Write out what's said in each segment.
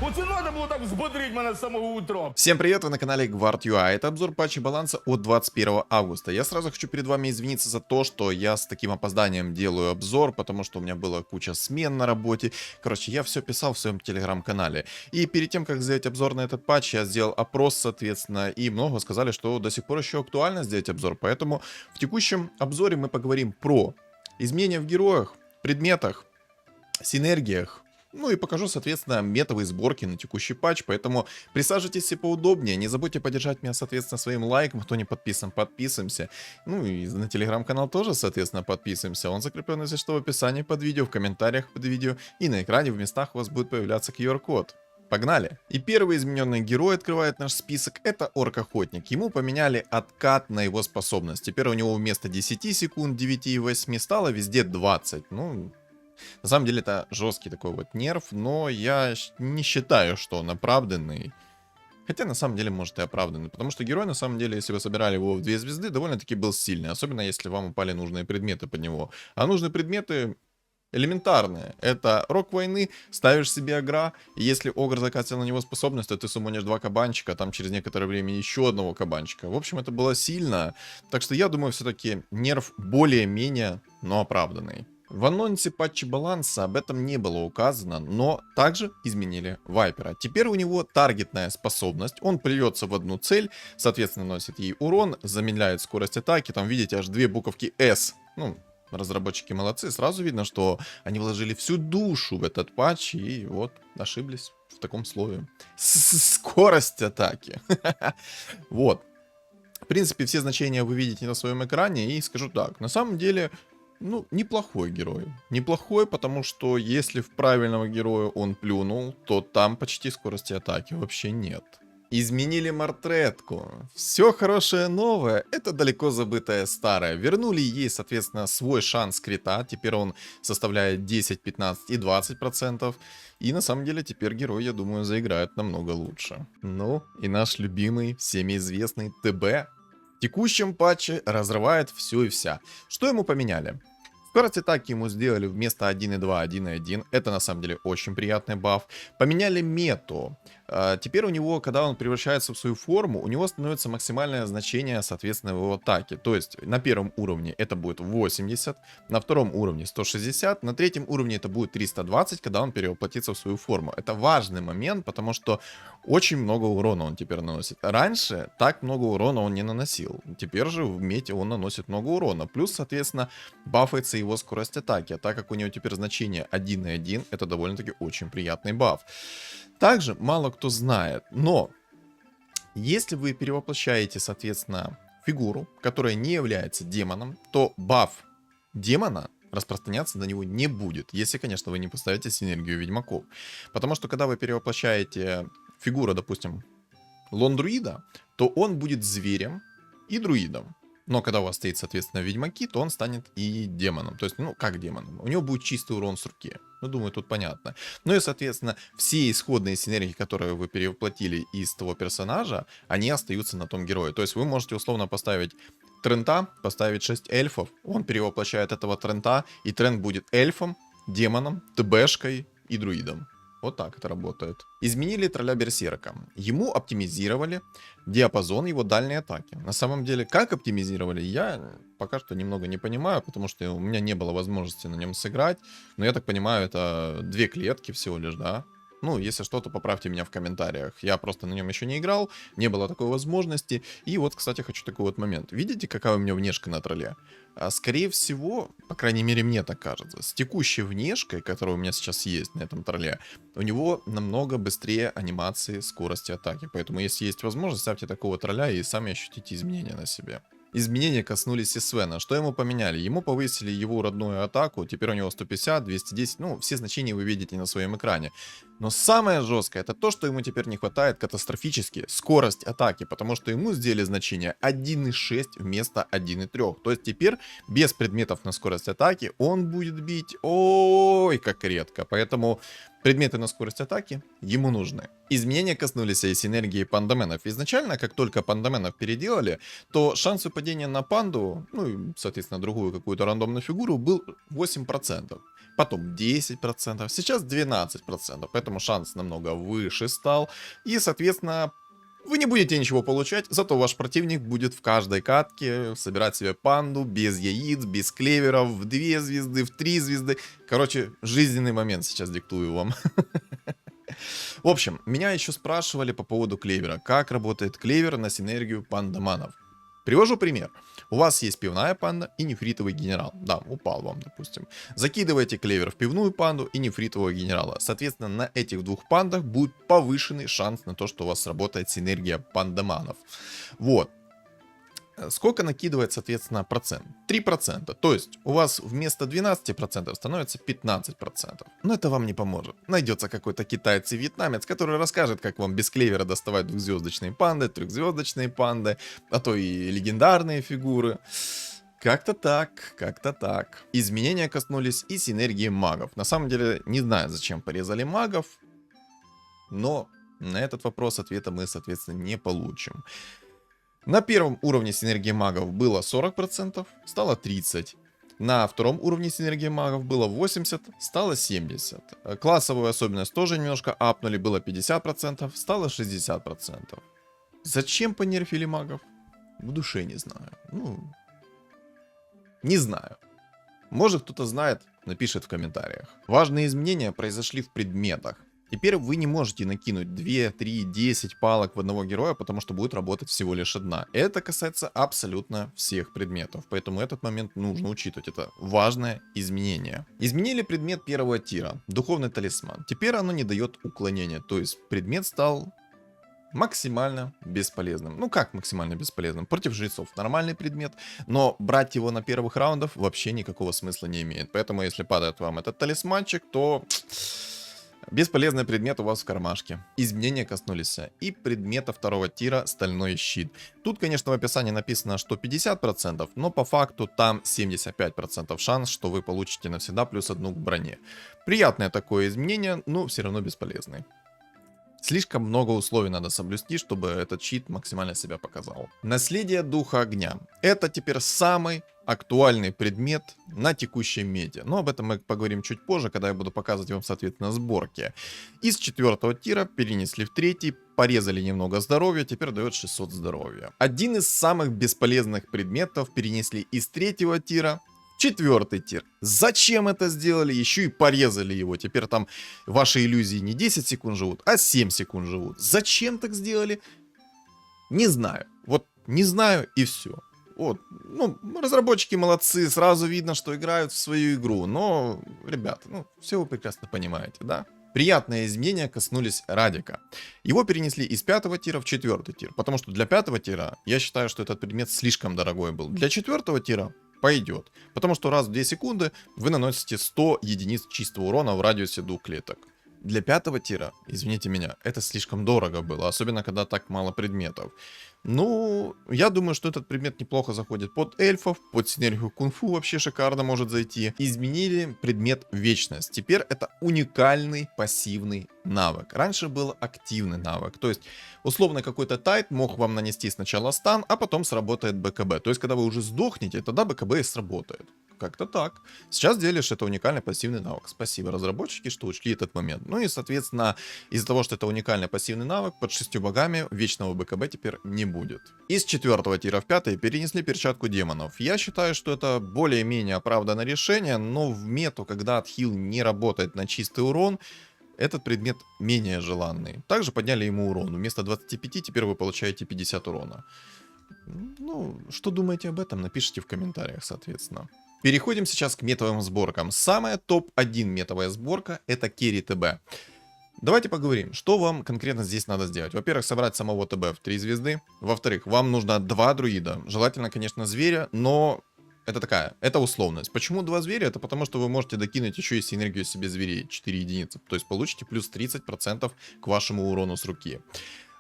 Оце надо було так взбодрить мене з самого утра. Всем привет, вы на канале Guard.ua, это обзор патча баланса от 21 августа. Я сразу хочу перед вами извиниться за то, что я с таким опозданием делаю обзор, потому что у меня была куча смен на работе. Короче, я все писал в своем телеграм-канале. И перед тем, как сделать обзор на этот патч, я сделал опрос, соответственно, и много сказали, что до сих пор еще актуально сделать обзор. Поэтому в текущем обзоре мы поговорим про изменения в героях, предметах, синергиях. Ну и покажу, соответственно, метовые сборки на текущий патч, поэтому присаживайтесь все поудобнее, не забудьте поддержать меня, соответственно, своим лайком, кто не подписан, подписываемся, ну и на телеграм-канал тоже, соответственно, подписываемся, он закреплен, если что, в описании под видео, в комментариях под видео, и на экране в местах у вас будет появляться QR-код. Погнали! И первый измененный герой открывает наш список, это Орк-охотник. Ему поменяли откат на его способность. Теперь у него вместо 10 секунд, 9 и 8 стало везде 20. Ну, на самом деле это жесткий такой вот нерв, но я не считаю, что он оправданный. Хотя на самом деле может и оправданный, потому что герой на самом деле, если вы собирали его в 2 звезды, довольно-таки был сильный. Особенно если вам упали нужные предметы под него. А нужные предметы элементарные. Это рок войны, ставишь себе агра, и если огр закатил на него способность, то ты суммонишь 2 кабанчика, там через некоторое время еще одного кабанчика. В общем, это было сильно. Так что я думаю, все-таки нерв более-менее, но оправданный. В анонсе патча баланса об этом не было указано, но также изменили Вайпера. Теперь у него таргетная способность, он плюется в одну цель, соответственно наносит ей урон, замедляет скорость атаки, там видите аж 2 буковки S. Ну, разработчики молодцы, сразу видно, что они вложили всю душу в этот патч и вот ошиблись в таком слове. Скорость атаки. Вот. В принципе, все значения вы видите на своем экране, и скажу так, на самом деле... Ну, неплохой герой. Неплохой, потому что если в правильного героя он плюнул, то там почти скорости атаки вообще нет. Изменили мартретку. Все хорошее новое, это далеко забытое старое. Вернули ей, соответственно, свой шанс крита. Теперь он составляет 10, 15 и 20%. И на самом деле теперь герой, я думаю, заиграет намного лучше. Ну, и наш любимый, всеми известный ТБ. В текущем патче разрывает все и вся. Что ему поменяли? Скорость атаки ему сделали вместо 1.2, 1.1. Это на самом деле очень приятный баф. Поменяли мету. Теперь у него, когда он превращается в свою форму, у него становится максимальное значение, соответственно, его атаки. То есть на первом уровне это будет 80, на втором уровне 160, на третьем уровне это будет 320, когда он перевоплотится в свою форму. Это важный момент, потому что очень много урона он теперь наносит. Раньше так много урона он не наносил. Теперь же в мете он наносит много урона. Плюс, соответственно, бафается его скорость атаки. А так как у него теперь значение 1.1, это довольно-таки очень приятный баф. Также мало кто знает, но если вы перевоплощаете, соответственно, фигуру, которая не является демоном, то баф демона распространяться на него не будет, если, конечно, вы не поставите синергию ведьмаков. Потому что, когда вы перевоплощаете фигуру, допустим, лон-друида, то он будет зверем и друидом. Но когда у вас стоит, соответственно, ведьмаки, то он станет и демоном. То есть, ну, как демоном? У него будет чистый урон с руки. Ну, думаю, тут понятно. Ну и, соответственно, все исходные синергии, которые вы перевоплотили из того персонажа, они остаются на том герое. То есть вы можете условно поставить Трента, поставить 6 эльфов, он перевоплощает этого Трента, и Трент будет эльфом, демоном, ТБшкой и друидом. Вот так это работает. Изменили тролля берсерка. Ему оптимизировали диапазон его дальней атаки. На самом деле, как оптимизировали, я пока что немного не понимаю, потому что у меня не было возможности на нем сыграть. Но я так понимаю, это 2 клетки всего лишь, да? Ну, если что, то поправьте меня в комментариях. Я просто на нем еще не играл, не было такой возможности. И вот, кстати, хочу такой вот момент. Видите, какая у меня внешка на тролле? Скорее всего, по крайней мере, мне так кажется, с текущей внешкой, которая у меня сейчас есть на этом тролле, у него намного быстрее анимации скорости атаки. Поэтому, если есть возможность, ставьте такого тролля и сами ощутите изменения на себе. Изменения коснулись и Свена. Что ему поменяли? Ему повысили его родную атаку, теперь у него 150, 210, ну, все значения вы видите на своем экране. Но самое жесткое, это то, что ему теперь не хватает катастрофически скорость атаки, потому что ему сделали значение 1.6 вместо 1.3. То есть теперь без предметов на скорость атаки он будет бить, ой, как редко. Поэтому предметы на скорость атаки ему нужны. Изменения коснулись и синергии пандаменов. Изначально, как только пандаменов переделали, то шанс выпадения на панду, ну и, соответственно, другую какую-то рандомную фигуру был 8%. потом 10%, сейчас 12%, поэтому шанс намного выше стал. И, соответственно, вы не будете ничего получать, зато ваш противник будет в каждой катке собирать себе панду без яиц, без клеверов, в 2 звезды, в 3 звезды. Короче, жизненный момент сейчас диктую вам. В общем, меня еще спрашивали по поводу клевера. Как работает клевер на синергию пандаманов? Привожу пример. У вас есть пивная панда и нефритовый генерал. Да, упал вам, допустим. Закидываете клевер в пивную панду и нефритового генерала. Соответственно, на этих двух пандах будет повышенный шанс на то, что у вас сработает синергия пандаманов. Вот. Сколько накидывает, соответственно, процент? 3%. То есть у вас вместо 12% становится 15%. Но это вам не поможет. Найдется какой-то китаец и вьетнамец, который расскажет, как вам без клевера доставать двухзвездочные панды, трехзвездочные панды, а то и легендарные фигуры. Как-то так, как-то так. Изменения коснулись и синергии магов. На самом деле, не знаю, зачем порезали магов, но на этот вопрос ответа мы, соответственно, не получим. На первом уровне синергии магов было 40%, стало 30%. На втором уровне синергии магов было 80%, стало 70%. Классовую особенность тоже немножко апнули, было 50%, стало 60%. Зачем понерфили магов? В душе не знаю. Не знаю. Может, кто-то знает, напишет в комментариях. Важные изменения произошли в предметах. Теперь вы не можете накинуть 2, 3, 10 палок в одного героя, потому что будет работать всего лишь одна. Это касается абсолютно всех предметов, поэтому этот момент нужно учитывать. Это важное изменение. Изменили предмет первого тира, духовный талисман. Теперь оно не дает уклонения, то есть предмет стал максимально бесполезным. Ну как максимально бесполезным? Против жрецов нормальный предмет, но брать его на первых раундах вообще никакого смысла не имеет. Поэтому если падает вам этот талисманчик, то бесполезный предмет у вас в кармашке. Изменения коснулись и предмета второго тира стальной щит. Тут, конечно, в описании написано, что 50%, но по факту там 75% шанс, что вы получите навсегда плюс 1 к броне. Приятное такое изменение, но все равно бесполезный. Слишком много условий надо соблюсти, чтобы этот щит максимально себя показал. Наследие духа огня. Это теперь самый актуальный предмет на текущем мете. Но об этом мы поговорим чуть позже, когда я буду показывать вам, соответственно, сборки. Из 4-го тира перенесли в 3-й, порезали немного здоровья, теперь дает 600 здоровья. Один из самых бесполезных предметов перенесли из 3-го тира. 4-й тир. Зачем это сделали? Еще и порезали его. Теперь там ваши иллюзии не 10 секунд живут, а 7 секунд живут. Зачем так сделали? Не знаю. Вот не знаю и все. Вот. Ну, разработчики молодцы. Сразу видно, что играют в свою игру. Но, ребята, все вы прекрасно понимаете, да? Приятные изменения коснулись Радика. Его перенесли из 5-го тира в 4-й тир. Потому что для 5-го тира я считаю, что этот предмет слишком дорогой был. Для 4-го тира пойдет. Потому что раз в 2 секунды вы наносите 100 единиц чистого урона в радиусе 2 клеток. Для 5-го тира, извините меня, это слишком дорого было. Особенно, когда так мало предметов. Ну, я думаю, что этот предмет неплохо заходит под эльфов. Под синергию кунг-фу вообще шикарно может зайти. Изменили предмет вечность. Теперь это уникальный пассивный навык. Раньше был активный навык. То есть, условно, какой-то тайт мог вам нанести сначала стан, а потом сработает БКБ. То есть, когда вы уже сдохнете, тогда БКБ и сработает. Как-то так. Сейчас делишь это уникальный пассивный навык. Спасибо, разработчики, что учли этот момент. Ну и, соответственно, из-за того, что это уникальный пассивный навык, под 6 богами вечного БКБ теперь не будет. Из 4-го тира в 5-й перенесли перчатку демонов. Я считаю, что это более-менее оправданное решение, но в мету, когда отхил не работает на чистый урон, этот предмет менее желанный. Также подняли ему урон. Вместо 25 теперь вы получаете 50 урона. Ну, что думаете об этом, напишите в комментариях, соответственно. Переходим сейчас к метовым сборкам. Самая топ-1 метовая сборка — это Керри ТБ. Давайте поговорим, что вам конкретно здесь надо сделать. Во-первых, собрать самого ТБ в 3 звезды. Во-вторых, вам нужно 2 друида. Желательно, конечно, зверя, но это условность. Почему 2 зверя? Это потому, что вы можете докинуть еще и синергию себе зверей, 4 единицы. То есть получите плюс 30% к вашему урону с руки.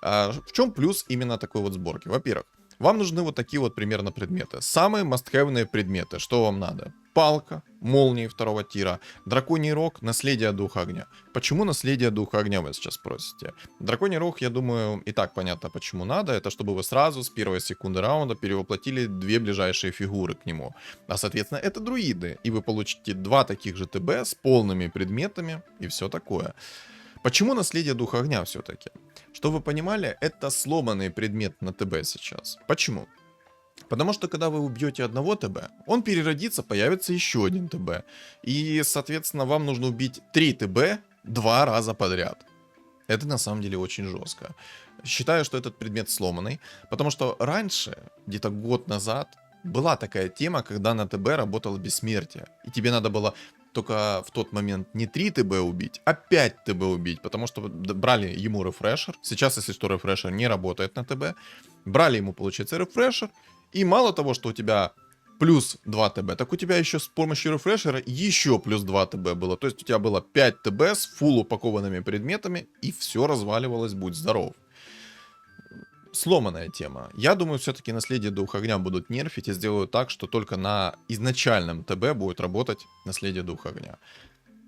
В чем плюс именно такой вот сборки? Во-первых, вам нужны вот такие вот примерно предметы. Самые мастхэвные предметы. Что вам надо? палка, молнии второго тира, драконий рог, наследие духа огня. Почему наследие духа огня, вы сейчас спросите? Драконий рог, я думаю, и так понятно, почему надо. Это чтобы вы сразу с первой секунды раунда перевоплотили две ближайшие фигуры к нему. А соответственно, это друиды. И вы получите два таких же ТБ с полными предметами и все такое. Почему наследие духа огня все-таки? Что вы понимали, это сломанный предмет на ТБ сейчас. Почему? Потому что когда вы убьете одного ТБ, он переродится, появится еще один ТБ. И, соответственно, вам нужно убить 3 ТБ 2 раза подряд. Это на самом деле очень жестко. Считаю, что этот предмет сломанный, потому что раньше, где-то год назад, была такая тема, когда на ТБ работало бессмертие. И тебе надо было только в тот момент не 3 ТБ убить, а 5 ТБ убить, потому что брали ему рефрешер. Сейчас, если что, рефрешер не работает на ТБ. Брали ему, получается, рефрешер. И мало того, что у тебя плюс 2 ТБ, так у тебя еще с помощью рефрешера еще плюс 2 ТБ было. То есть у тебя было 5 ТБ с фулл упакованными предметами, и все разваливалось, будь здоров. Сломанная тема. Я думаю, все-таки наследие духа огня будут нерфить и сделают так, что только на изначальном ТБ будет работать наследие духа огня.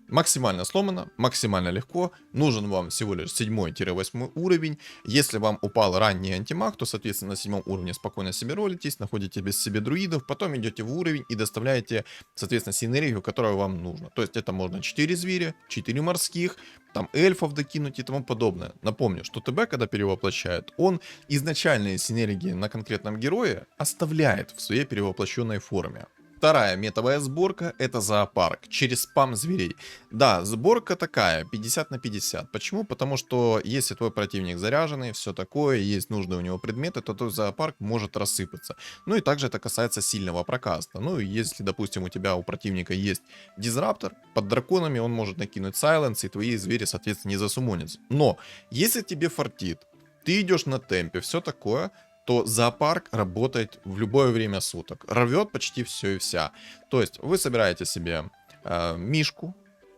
Максимально сломано, максимально легко. Нужен вам всего лишь 7-8 уровень. Если вам упал ранний антимаг, то, соответственно, на 7 уровне спокойно себе ролитесь, находите без себе друидов, потом идете в уровень и доставляете, соответственно, синергию, которая вам нужна. То есть это можно 4 зверя, 4 морских, там эльфов докинуть и тому подобное. Напомню, что ТБ, когда перевоплощает, он изначальные синергии на конкретном герое оставляет в своей перевоплощенной форме. Вторая метовая сборка — это зоопарк через спам зверей. Да, сборка такая, 50 на 50. Почему? Потому что если твой противник заряженный, все такое, есть нужные у него предметы, то твой зоопарк может рассыпаться. Ну и также это касается сильного прокаста. Ну и если, допустим, у противника есть дизраптор, под драконами он может накинуть сайленс, и твои звери, соответственно, не засумонятся. Но если тебе фартит, ты идешь на темпе, все такое, то зоопарк работает в любое время суток. Рвет почти все и вся. То есть вы собираете себе Мишку,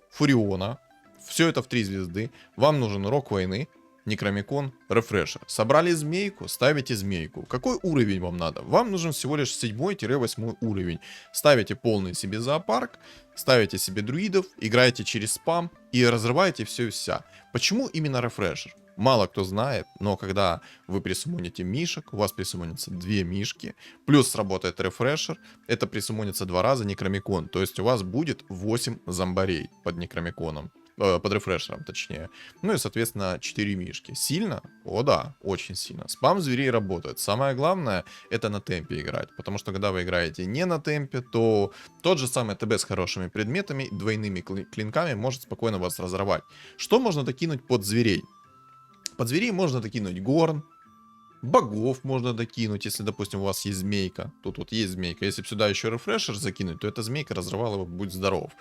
Фуриона, все это в 3 звезды. Вам нужен Рок Войны, Некромикон, Рефрешер. Собрали змейку, ставите змейку. Какой уровень вам надо? Вам нужен всего лишь 7-8 уровень. Ставите полный себе зоопарк, ставите себе друидов, играете через спам и разрываете все и вся. Почему именно Рефрешер? Мало кто знает, но когда вы присуммоните мишек, у вас присуммонится 2 мишки, плюс сработает рефрешер, это присуммонится 2 раза Некромикон, то есть у вас будет 8 зомбарей под Некромиконом, под рефрешером точнее. Ну и, соответственно, 4 мишки. Сильно? О да, очень сильно. Спам зверей работает. Самое главное, это на темпе играть, потому что когда вы играете не на темпе, то тот же самый ТБ с хорошими предметами, двойными клинками может спокойно вас разорвать. Что можно докинуть под зверей? Под зверей можно докинуть горн, богов можно докинуть, если, допустим, у вас есть змейка. Тут вот есть змейка. Если бы сюда еще рефрешер закинуть, то эта змейка разрывала бы, будь здоров.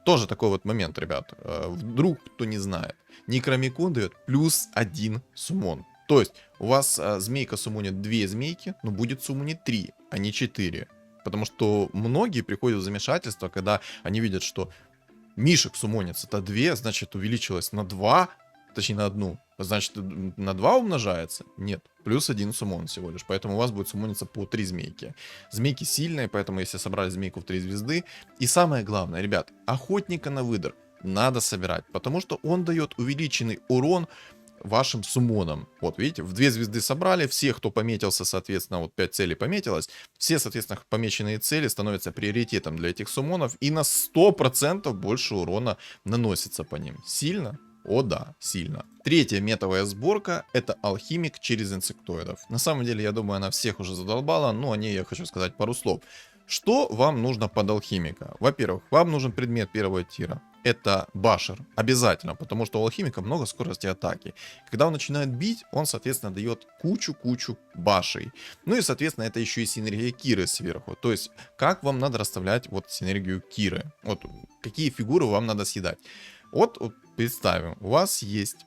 Тоже такой вот момент, ребят. Вдруг кто не знает. Некромикон дает плюс 1 суммон. То есть у вас змейка суммонит 2 змейки, но будет суммонить 3, а не 4. Потому что многие приходят в замешательство, когда они видят, что мишек суммонится это 2, значит увеличилось на 2, точнее на 1. Значит, на 2 умножается? Нет, плюс 1 суммон всего лишь. Поэтому у вас будет суммониться по 3 змейки. Змейки сильные, поэтому если собрали змейку в 3 звезды. И самое главное, ребят, охотника на выдр надо собирать, потому что он дает увеличенный урон вашим суммонам. Вот, видите, в 2 звезды собрали, все, кто пометился, соответственно, вот 5 целей пометилось, все, соответственно, помеченные цели становятся приоритетом для этих суммонов, и на 100% больше урона наносится по ним. Сильно? О да, сильно. Третья метовая сборка — это алхимик через инсектоидов. На самом деле, я думаю, она всех уже задолбала, но о ней я хочу сказать пару слов. Что вам нужно под алхимика? Во-первых, вам нужен предмет первого тира. Это башер. Обязательно, потому что у алхимика много скорости атаки. Когда он начинает бить, он, соответственно, дает кучу башей. Ну и, соответственно, это еще и синергия Киры сверху. То есть, как вам надо расставлять вот синергию Киры? Вот какие фигуры вам надо съедать? Вот представим, у вас есть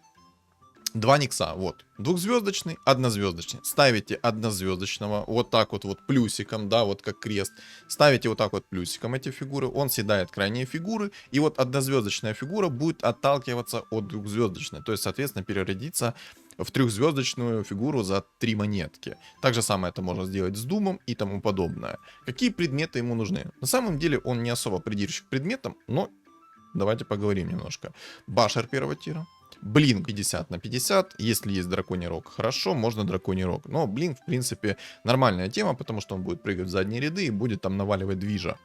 Два Никса, вот. Двухзвездочный, однозвездочный. Ставите однозвездочного, вот так вот плюсиком, да, вот как крест. Ставите вот так вот плюсиком эти фигуры, он съедает крайние фигуры, и вот однозвездочная фигура будет отталкиваться от двухзвездочной. То есть, соответственно, переродиться в трехзвездочную фигуру за 3 монетки. Так же самое это можно сделать с Думом и тому подобное. Какие предметы ему нужны? На самом деле он не особо придирчив к предметам, но давайте поговорим немножко. Башер первого тира. Блинк 50 на 50. Если есть драконий рог, хорошо, можно драконий рог. Но блинк, в принципе, нормальная тема, потому что он будет прыгать в задние ряды и будет там наваливать движа.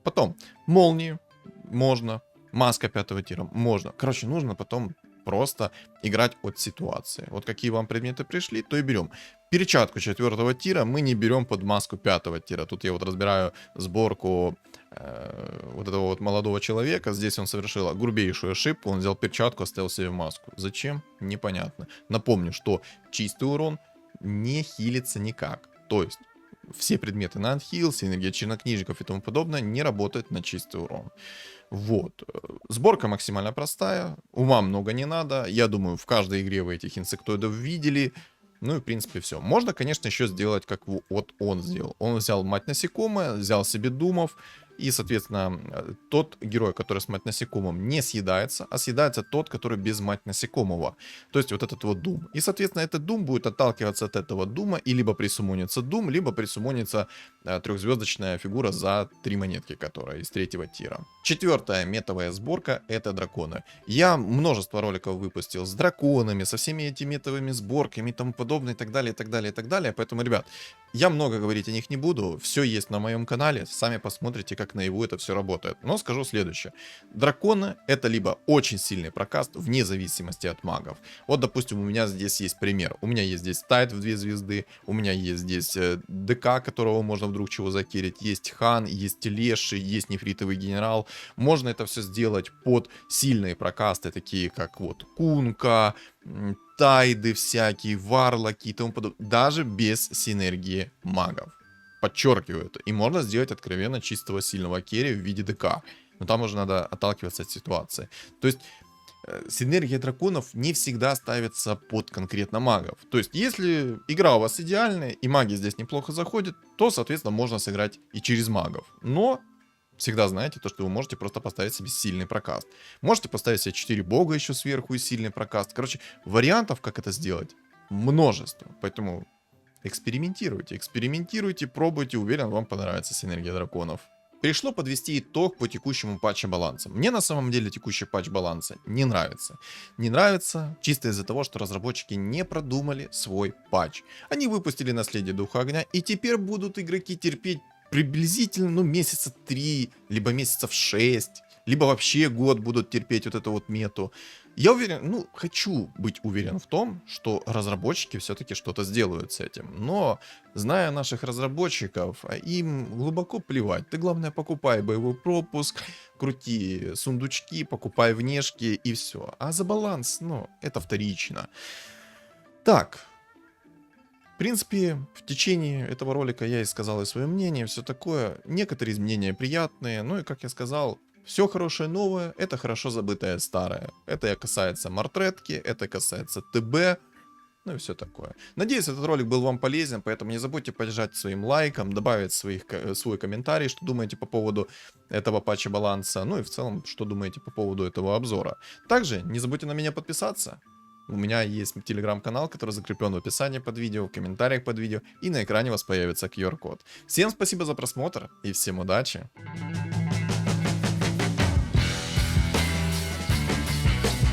Потом, молнии можно. Маска 5 тира можно. Короче, нужно потом просто играть от ситуации. Вот какие вам предметы пришли, то и берем. Перчатку 4 тира мы не берем под маску 5 тира. Тут я вот разбираю сборку вот этого вот молодого человека. Здесь он совершил грубейшую ошибку. Он взял перчатку, оставил себе маску. Зачем? Непонятно. Напомню, что чистый урон не хилится никак. То есть все предметы на анхил, вся энергия чернокнижников и тому подобное не работает на чистый урон. Вот. Сборка максимально простая. Ума много не надо. Я думаю, в каждой игре вы этих инсектоидов видели. Ну и в принципе все. Можно, конечно, еще сделать, как вот он сделал. Он взял мать насекомое, взял себе думов. И, соответственно, тот герой, который с мать насекомым, не съедается, а съедается тот, который без мать насекомого. То есть вот этот вот дум. И, соответственно, этот дум будет отталкиваться от этого дума, и либо присуммонится дум, либо присуммонится трехзвездочная фигура за 3 монетки, которая из 3 тира. 4-я метовая сборка — это драконы. Я множество роликов выпустил с драконами, со всеми этими метовыми сборками и тому подобное, и так далее, и так далее, и так далее. Поэтому, ребят, я много говорить о них не буду, все есть на моем канале, сами посмотрите, как наяву это все работает. Но скажу следующее. Драконы — это либо очень сильный прокаст, вне зависимости от магов. Вот, допустим, у меня здесь есть пример. У меня есть здесь Тайт в 2 звезды, у меня есть здесь ДК, которого можно вдруг чего закерить, есть Хан, есть Леший, есть Нефритовый генерал. Можно это все сделать под сильные прокасты, такие как вот Кунка, Тайды всякие, варлоки и тому подобное. Даже без синергии магов. Подчеркиваю это. И можно сделать откровенно чистого сильного керри в виде ДК. Но там уже надо отталкиваться от ситуации. То есть синергия драконов не всегда ставится под конкретно магов. То есть если игра у вас идеальная и маги здесь неплохо заходят, то, соответственно, можно сыграть и через магов. Но всегда знаете то, что вы можете просто поставить себе сильный прокаст. Можете поставить себе 4 бога еще сверху и сильный прокаст. Короче, вариантов, как это сделать, множество. Поэтому экспериментируйте, экспериментируйте, пробуйте. Уверен, вам понравится синергия драконов. Пришло подвести итог по текущему патчу баланса. Мне на самом деле текущий патч баланса не нравится. Не нравится чисто из-за того, что разработчики не продумали свой патч. Они выпустили наследие Духа Огня, и теперь будут игроки терпеть приблизительно, ну, месяца 3, либо месяцев 6, либо вообще год будут терпеть вот эту вот мету. Я уверен, ну, хочу быть уверен в том, что разработчики все-таки что-то сделают с этим. Но, зная наших разработчиков, им глубоко плевать. Ты, главное, покупай боевой пропуск, крути сундучки, покупай внешки и все. А за баланс, ну, это вторично. Так. В принципе, в течение этого ролика я и сказал и свое мнение, все такое. Некоторые изменения приятные, ну и, как я сказал, все хорошее новое — это хорошо забытое старое. Это касается Мортретки, это касается ТБ, ну и все такое. Надеюсь, этот ролик был вам полезен, поэтому не забудьте поддержать своим лайком, добавить свой комментарий, что думаете по поводу этого патча баланса, ну и в целом, что думаете по поводу этого обзора. Также не забудьте на меня подписаться. У меня есть телеграм-канал, который закреплен в описании под видео, в комментариях под видео, и на экране у вас появится QR-код. Всем спасибо за просмотр и всем удачи!